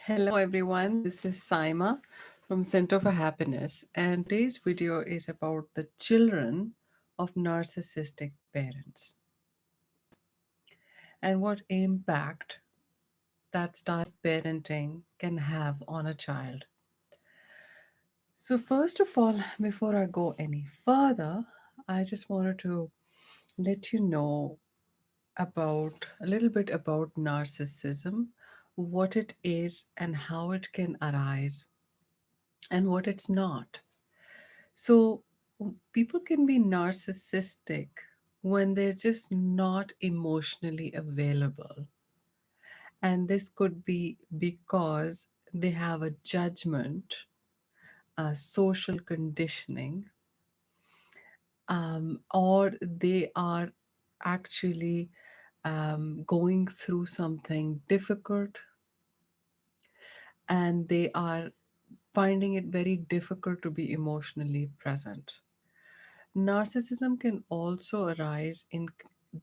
Hello, everyone. This is Saima from Center for Happiness, and today's video is about the children of narcissistic parents and what impact that style of parenting can have on a child. So, first of all, before I go any further, I just wanted to let you know about a little bit about narcissism, what it is, and how it can arise, and what it's not. So, people can be narcissistic when they're just not emotionally available. And this could be because they have a judgment, a social conditioning, or they are actually going through something difficult and they are finding it very difficult to be emotionally present. Narcissism can also arise in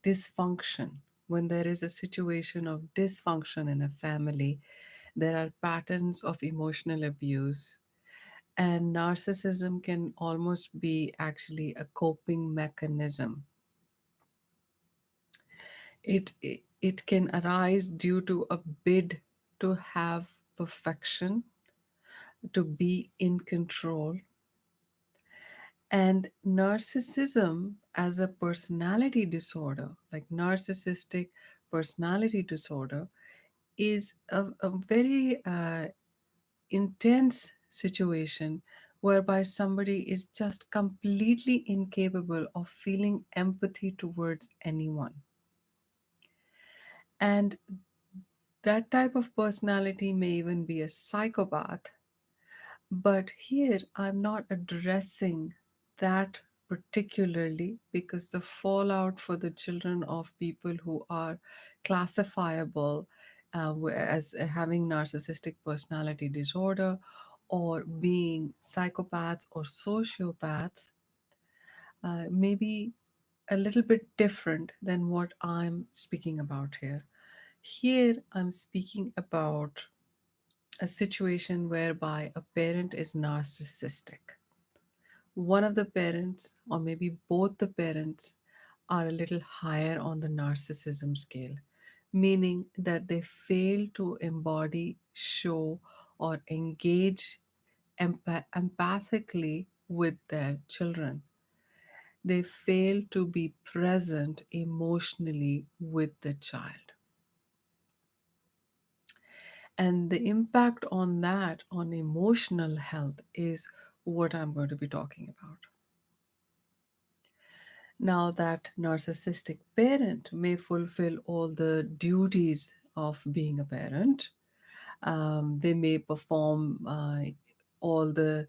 dysfunction. When there is a situation of dysfunction in a family, there are patterns of emotional abuse, and narcissism can almost be actually a coping mechanism. It can arise due to a bid to have perfection, to be in control. And narcissism as a personality disorder, like narcissistic personality disorder, is a very intense situation whereby somebody is just completely incapable of feeling empathy towards anyone. And that type of personality may even be a psychopath. But here I'm not addressing that particularly because the fallout for the children of people who are classifiable as having narcissistic personality disorder or being psychopaths or sociopaths may be a little bit different than what I'm speaking about here. Here I'm speaking about a situation whereby a parent is narcissistic. One of the parents, or maybe both the parents, are a little higher on the narcissism scale, meaning that they fail to embody, show, or engage empathically with their children. They fail to be present emotionally with the child. And the impact on that, on emotional health, is what I'm going to be talking about. Now, that narcissistic parent may fulfill all the duties of being a parent. They may perform all the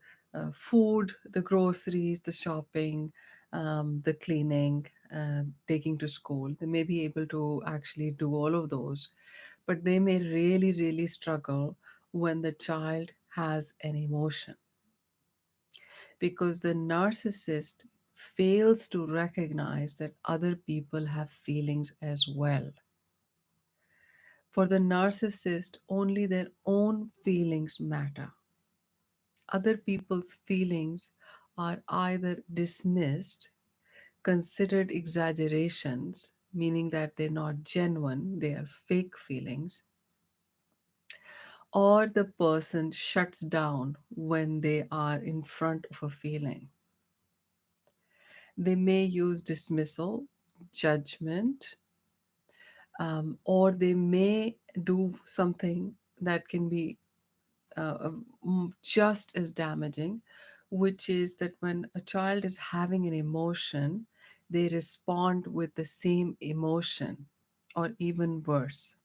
food, the groceries, the shopping, the cleaning, taking to school. They may be able to actually do all of those, but they may really, really struggle when the child has an emotion because the narcissist fails to recognize that other people have feelings as well. For the narcissist, only their own feelings matter. Other people's feelings are either dismissed, considered exaggerations, meaning that they're not genuine, they are fake feelings, or the person shuts down when they are in front of a feeling. They may use dismissal, judgment, or they may do something that can be just as damaging, which is that when a child is having an emotion, they respond with the same emotion or even worse.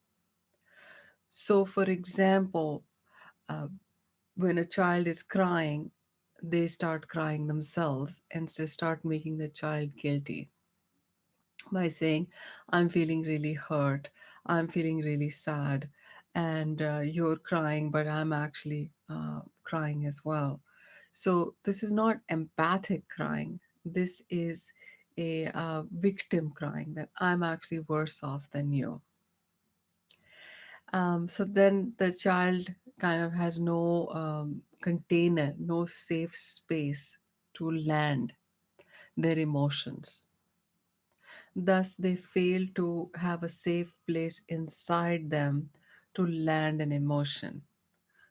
So, for example, uh, when a child is crying, they start crying themselves and they start making the child guilty by saying, I'm feeling really hurt, I'm feeling really sad, and you're crying, but I'm actually crying as well. So, this is not empathic crying. This is a victim crying that I'm actually worse off than you. So then the child kind of has no container, no safe space to land their emotions. Thus, they fail to have a safe place inside them to land an emotion,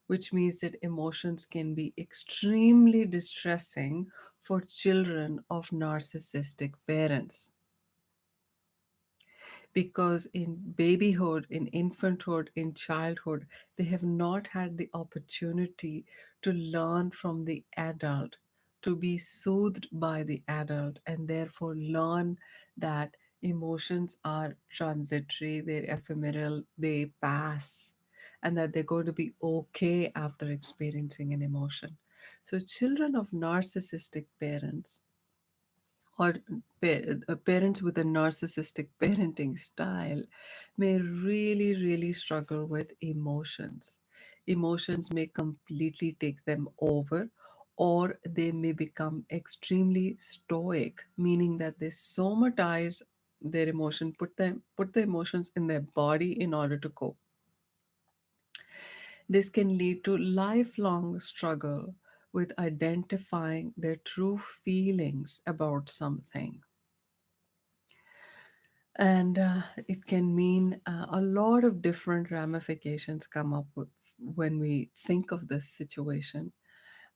which means that emotions can be extremely distressing for children of narcissistic parents. Because in babyhood, in infanthood, in childhood, they have not had the opportunity to learn from the adult, to be soothed by the adult, and therefore learn that emotions are transitory, they're ephemeral, they pass, and that they're going to be okay after experiencing an emotion. So, children of narcissistic parents or parents with a narcissistic parenting style may really, really struggle with emotions. Emotions may completely take them over, or they may become extremely stoic, meaning that they somatize their emotion, put the emotions in their body in order to cope. This can lead to lifelong struggle with identifying their true feelings about something. And it can mean a lot of different ramifications come up with when we think of this situation.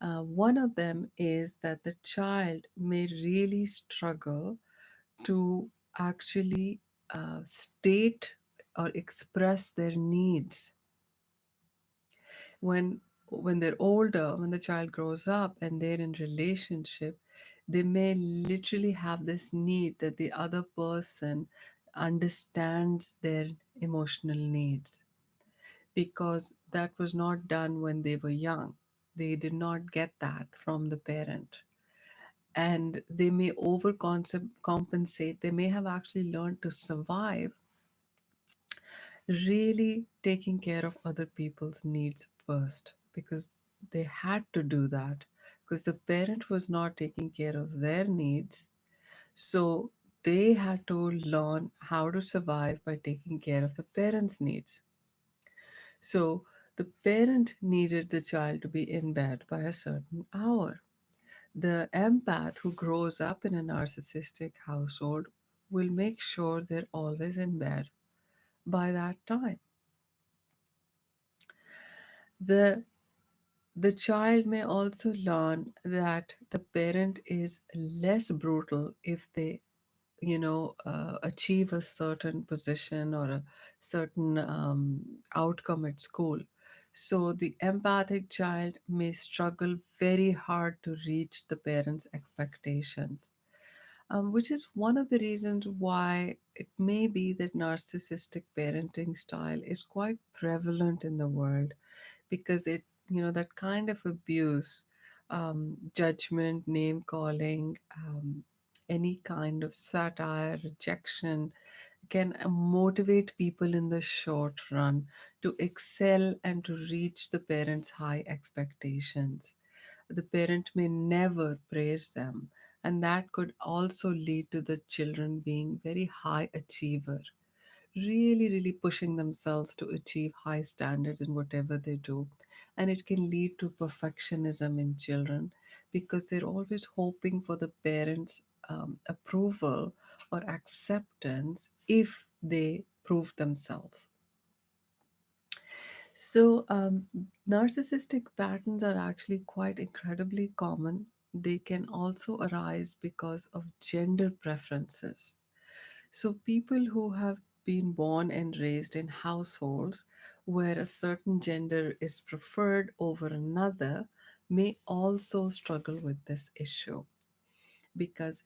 One of them is that the child may really struggle to actually state or express their needs when they're older, when the child grows up and they're in relationship. They may literally have this need that the other person understands their emotional needs, because that was not done when they were young. They did not get that from the parent, and they may compensate. They may have actually learned to survive really taking care of other people's needs first, because they had to do that because the parent was not taking care of their needs. So they had to learn how to survive by taking care of the parent's needs. So the parent needed the child to be in bed by a certain hour. The empath who grows up in a narcissistic household will make sure they're always in bed by that time. The The child may also learn that the parent is less brutal if they, achieve a certain position or a certain outcome at school. So the empathic child may struggle very hard to reach the parents' expectations, which is one of the reasons why it may be that narcissistic parenting style is quite prevalent in the world, because that kind of abuse, judgment, name calling, any kind of satire, rejection can motivate people in the short run to excel and to reach the parents' high expectations. The parent may never praise them, and that could also lead to the children being very high achiever, really, really pushing themselves to achieve high standards in whatever they do. And it can lead to perfectionism in children because they're always hoping for the parents' approval or acceptance if they prove themselves. So, narcissistic patterns are actually quite incredibly common. They can also arise because of gender preferences. So, people who have been born and raised in households where a certain gender is preferred over another may also struggle with this issue, because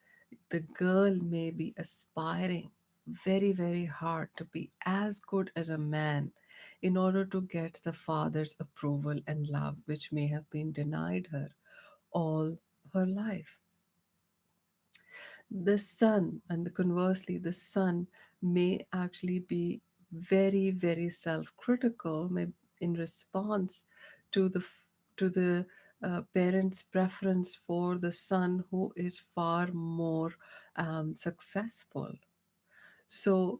the girl may be aspiring very, very hard to be as good as a man in order to get the father's approval and love, which may have been denied her all her life. The son, and conversely, the son may actually be very, very self-critical, may in response to the parents' preference for the son who is far more successful. So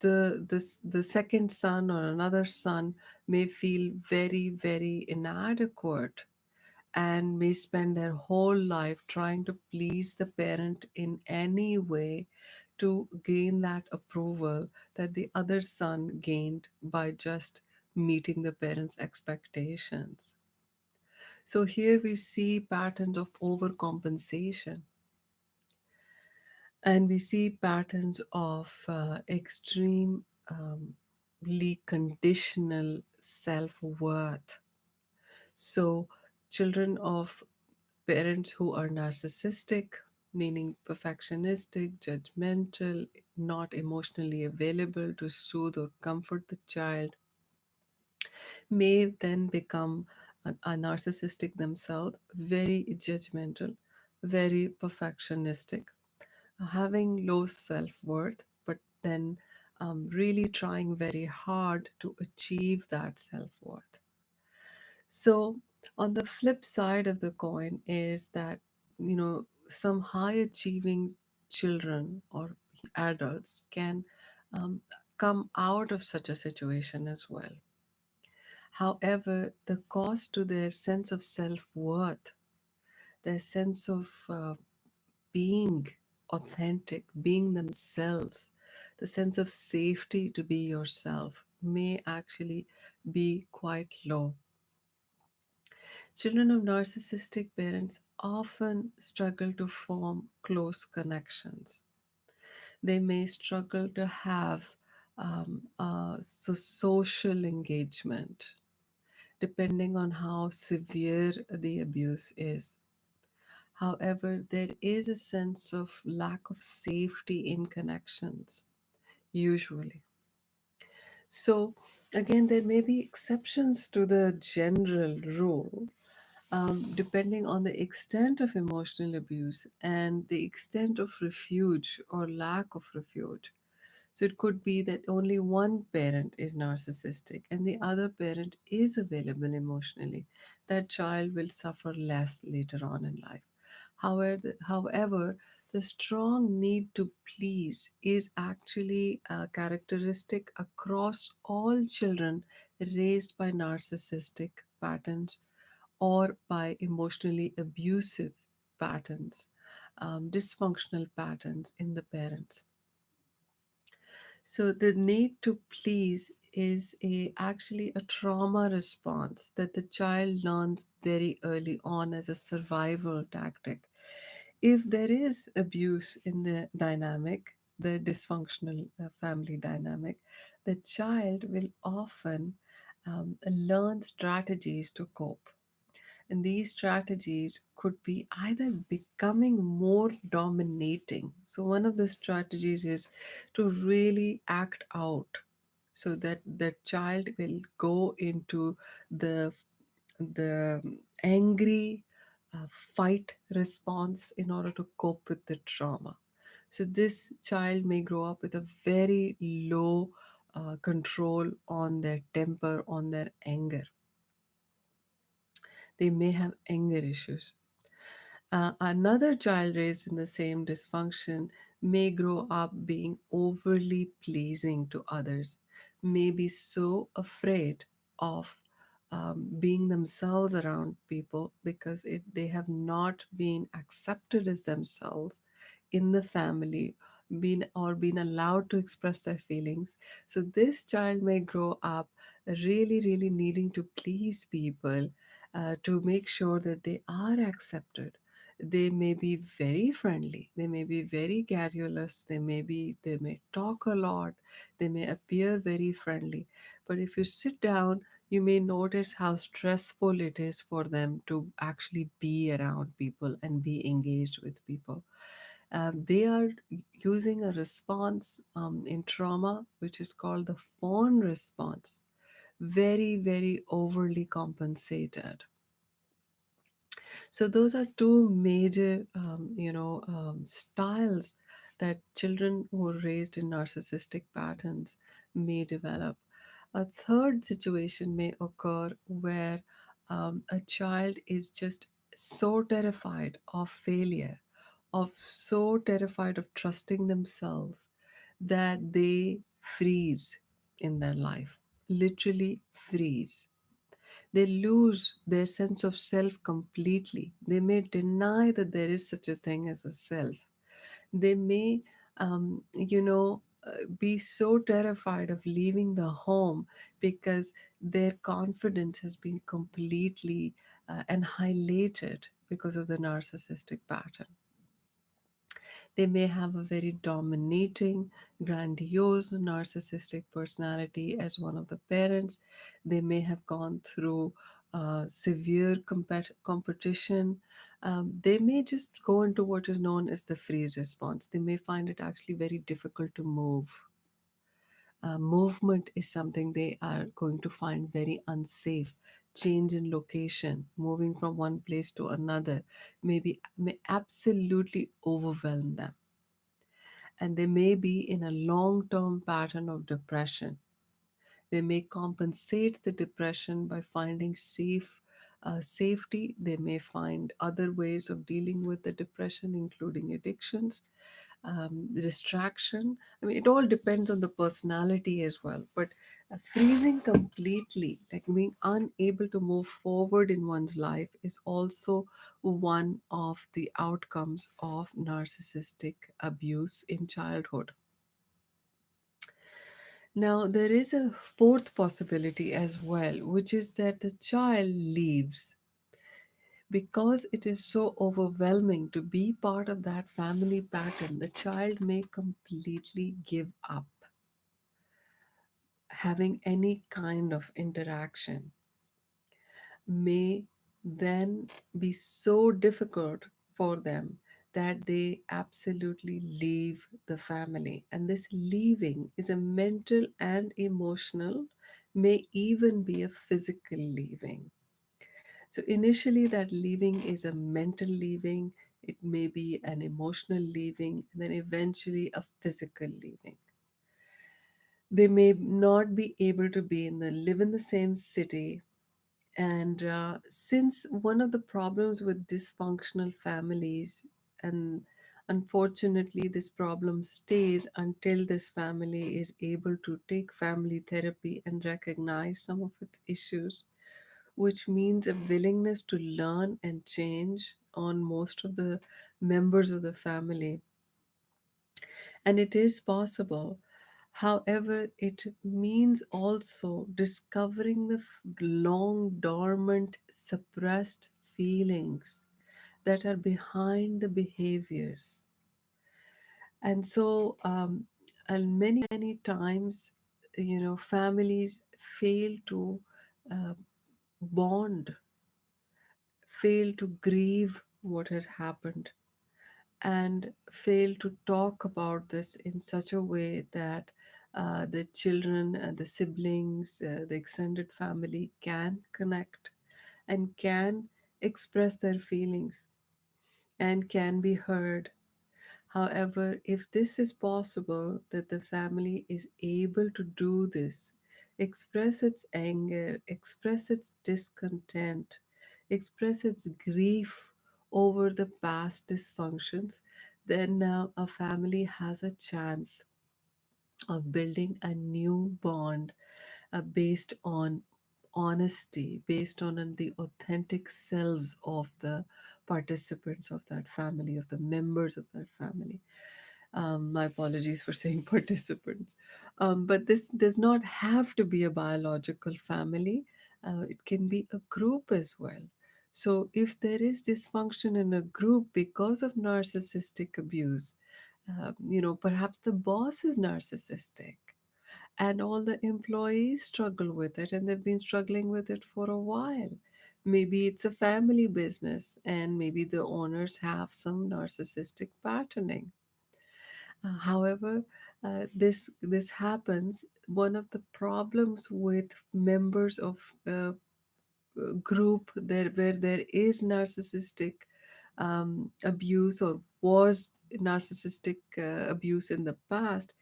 the second son or another son may feel very, very inadequate and may spend their whole life trying to please the parent in any way to gain that approval that the other son gained by just meeting the parents' expectations. So here we see patterns of overcompensation, and we see patterns of extremely conditional self worth. So, children of parents who are narcissistic, meaning perfectionistic, judgmental, not emotionally available to soothe or comfort the child, may then become a narcissistic themselves, very judgmental, very perfectionistic, having low self worth, but then really trying very hard to achieve that self worth. So, on the flip side of the coin is that, some high achieving children or adults can um, come out of such a situation as well. However, the cost to their sense of self worth, their sense of being authentic, being themselves, the sense of safety to be yourself may actually be quite low. Children of narcissistic parents often struggle to form close connections. They may struggle to have social engagement, depending on how severe the abuse is. However, there is a sense of lack of safety in connections, usually. So, again, there may be exceptions to the general rule, depending on the extent of emotional abuse and the extent of refuge or lack of refuge. So it could be that only one parent is narcissistic and the other parent is available emotionally. That child will suffer less later on in life. However, the strong need to please is actually a characteristic across all children raised by narcissistic patterns or by emotionally abusive patterns, dysfunctional patterns in the parents. So the need to please is actually a trauma response that the child learns very early on as a survival tactic. If there is abuse in the dynamic, the dysfunctional family dynamic, the child will often learn strategies to cope. And these strategies could be either becoming more dominating. So, one of the strategies is to really act out so that the child will go into the the angry fight response in order to cope with the trauma. So this child may grow up with a very low control on their temper, on their anger. They may have anger issues. Another child raised in the same dysfunction may grow up being overly pleasing to others, may be so afraid of being themselves around people because they have not been accepted as themselves in the family, been allowed to express their feelings. So this child may grow up really, really needing to please people to make sure that they are accepted. They may be very friendly, they may be very garrulous, they may talk a lot, they may appear very friendly, but if you sit down, you may notice how stressful it is for them to actually be around people and be engaged with people. They are using a response in trauma which is called the fawn response, very, very overly compensated. So those are two major, styles that children who are raised in narcissistic patterns may develop. A third situation may occur where a child is just so terrified of failure, of so terrified of trusting themselves that they freeze in their life, literally freeze. They lose their sense of self completely. They may deny that there is such a thing as a self. They may, be so terrified of leaving the home because their confidence has been completely annihilated because of the narcissistic pattern. They may have a very dominating, grandiose, narcissistic personality as one of the parents. They may have gone through severe competition. They may just go into what is known as the freeze response. They may find it actually very difficult to move. Movement is something they are going to find very unsafe. Change in location, moving from one place to another, may absolutely overwhelm them, and they may be in a long term pattern of depression. They may compensate the depression by finding safety. They may find other ways of dealing with the depression, including addictions, distraction. I mean, it all depends on the personality as well. But freezing completely, like being unable to move forward in one's life, is also one of the outcomes of narcissistic abuse in childhood. Now, there is a fourth possibility as well, which is that the child leaves because it is so overwhelming to be part of that family pattern. The child may completely give up having any kind of interaction, may then be so difficult for them that they absolutely leave the family. And this leaving is a mental and emotional, may even be a physical leaving. So initially, that leaving is a mental leaving, it may be an emotional leaving, and then eventually a physical leaving. They may not be able to live in the same city. And since one of the problems with dysfunctional families, and unfortunately, this problem stays until this family is able to take family therapy and recognize some of its issues, which means a willingness to learn and change on most of the members of the family. And it is possible. However, it means also discovering the long dormant, suppressed feelings that are behind the behaviors. And so, and many times, families fail to uh, bond, fail to grieve what has happened, and fail to talk about this in such a way that the children, the siblings, the extended family can connect and can express their feelings and can be heard. However, if this is possible, that the family is able to do this, express its anger, express its discontent, express its grief over the past dysfunctions, then a family has a chance of building a new bond based on honesty, based on the authentic selves of the participants of that family, of the members of that family. My apologies for saying participants. But this does not have to be a biological family, it can be a group as well. So, if there is dysfunction in a group because of narcissistic abuse, perhaps the boss is narcissistic and all the employees struggle with it, and they've been struggling with it for a while. Maybe it's a family business, and maybe the owners have some narcissistic patterning. However, this happens. One of the problems with members of group there where there is narcissistic abuse, or was narcissistic abuse in the past,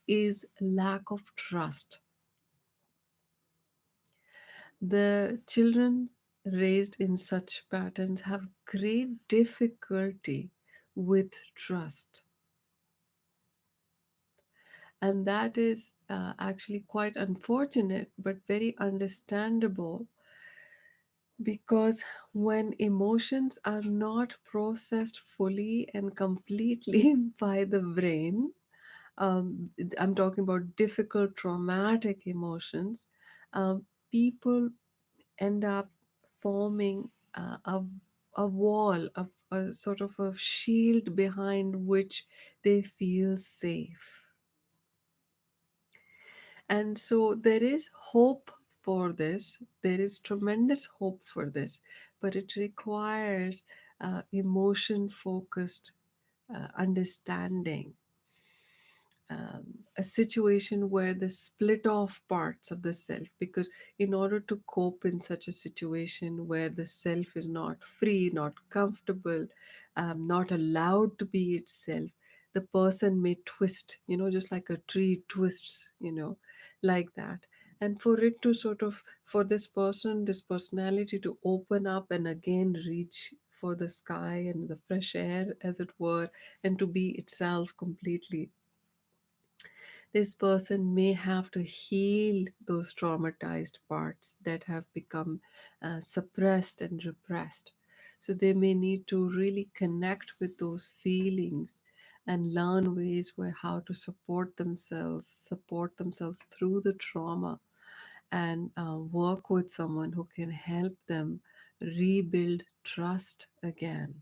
is lack of trust. The children raised in such patterns have great difficulty with trust. And that is actually quite unfortunate, but very understandable, because when emotions are not processed fully and completely by the brain, um, I'm talking about difficult, traumatic emotions, people end up forming a wall, a sort of a shield behind which they feel safe. And so there is hope for this. There is tremendous hope for this, but it requires emotion focused understanding, a situation where the split off parts of the self, because in order to cope in such a situation where the self is not free, not comfortable, not allowed to be itself, the person may twist, just like a tree twists, like that. And for it to sort of, for this person, this personality to open up and again reach for the sky and the fresh air, as it were, and to be itself completely, this person may have to heal those traumatized parts that have become suppressed and repressed. So they may need to really connect with those feelings and learn ways where how to support themselves through the trauma, and work with someone who can help them rebuild trust again,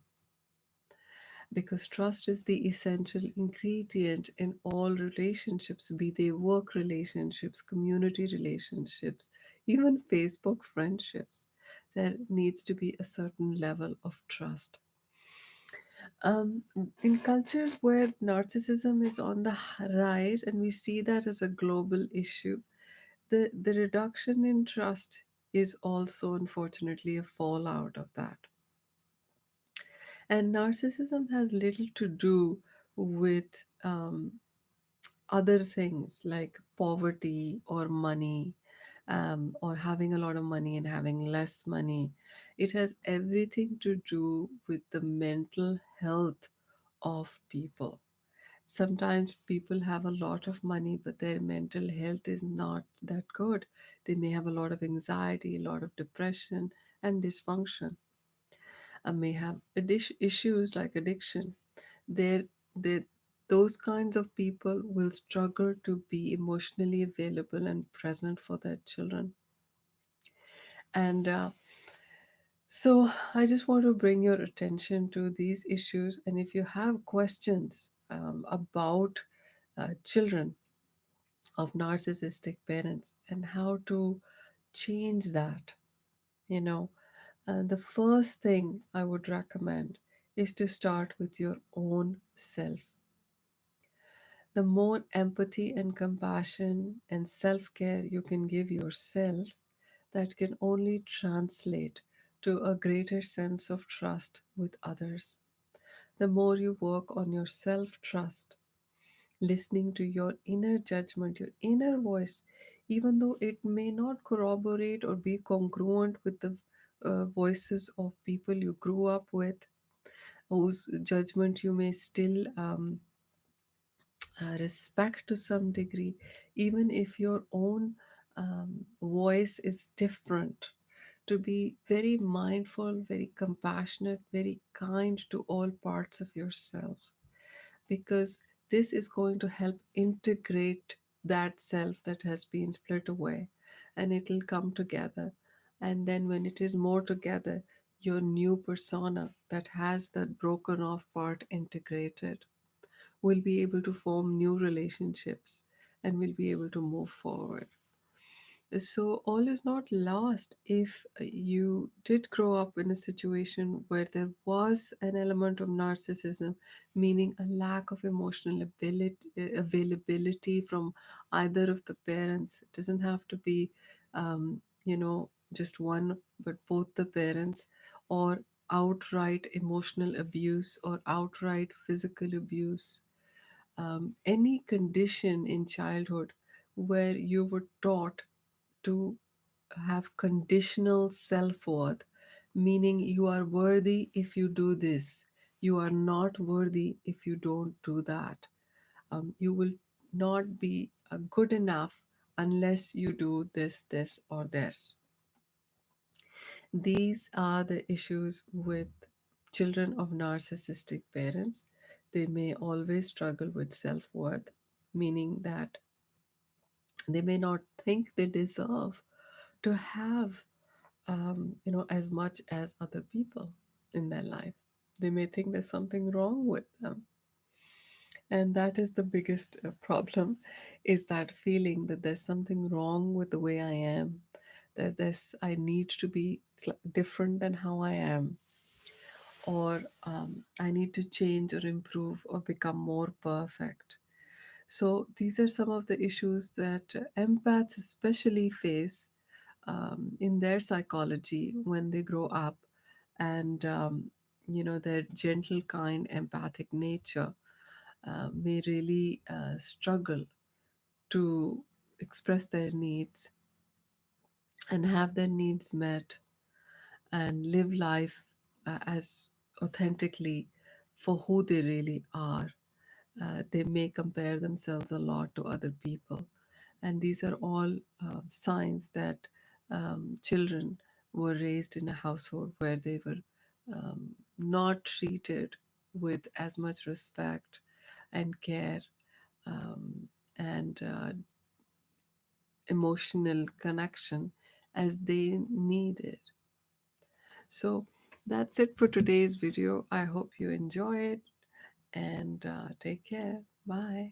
because trust is the essential ingredient in all relationships, be they work relationships, community relationships, even Facebook friendships. There needs to be a certain level of trust. Um, in cultures where narcissism is on the rise, and we see that as a global issue, the reduction in trust is also unfortunately a fallout of that. And narcissism has little to do with other things like poverty or money, or having a lot of money and having less money. It has everything to do with the mental health of people. Sometimes people have a lot of money, but their mental health is not that good. They may have a lot of anxiety, a lot of depression, and dysfunction. May have issues like addiction. There, there, those kinds of people will struggle to be emotionally available and present for their children. And so, I just want to bring your attention to these issues. And if you have questions about children of narcissistic parents and how to change that, you know, the first thing I would recommend is to start with your own self. The more empathy and compassion and self care you can give yourself, that can only translate to a greater sense of trust with others. The more you work on your self trust, listening to your inner judgment, your inner voice, even though it may not corroborate or be congruent with the voices of people you grew up with, whose judgment you may still respect to some degree, even if your own voice is different. To be very mindful, very compassionate, very kind to all parts of yourself, because this is going to help integrate that self that has been split away, and it will come together. And then, when it is more together, your new persona that has that broken off part integrated will be able to form new relationships and will be able to move forward. So, all is not lost if you did grow up in a situation where there was an element of narcissism, meaning a lack of emotional availability from either of the parents. It doesn't have to be, just one, but both the parents, or outright emotional abuse or outright physical abuse. Any condition in childhood where you were taught to have conditional self worth, meaning you are worthy if you do this, you are not worthy if you don't do that. You will not be good enough unless you do this, this, or this. These are the issues with children of narcissistic parents. They may always struggle with self worth, meaning that they may not think they deserve to have, as much as other people in their life. They may think there's something wrong with them. And that is the biggest problem, is that feeling that there's something wrong with the way I am, that I need to be different than how I am, or I need to change or improve or become more perfect. So these are some of the issues that empaths especially face in their psychology when they grow up, and their gentle, kind, empathic nature may really struggle to express their needs and have their needs met and live life as authentically for who they really are. They may compare themselves a lot to other people. And these are all signs that children were raised in a household where they were not treated with as much respect and care, and emotional connection as they needed. So that's it for today's video. I hope you enjoy it, and take care. Bye.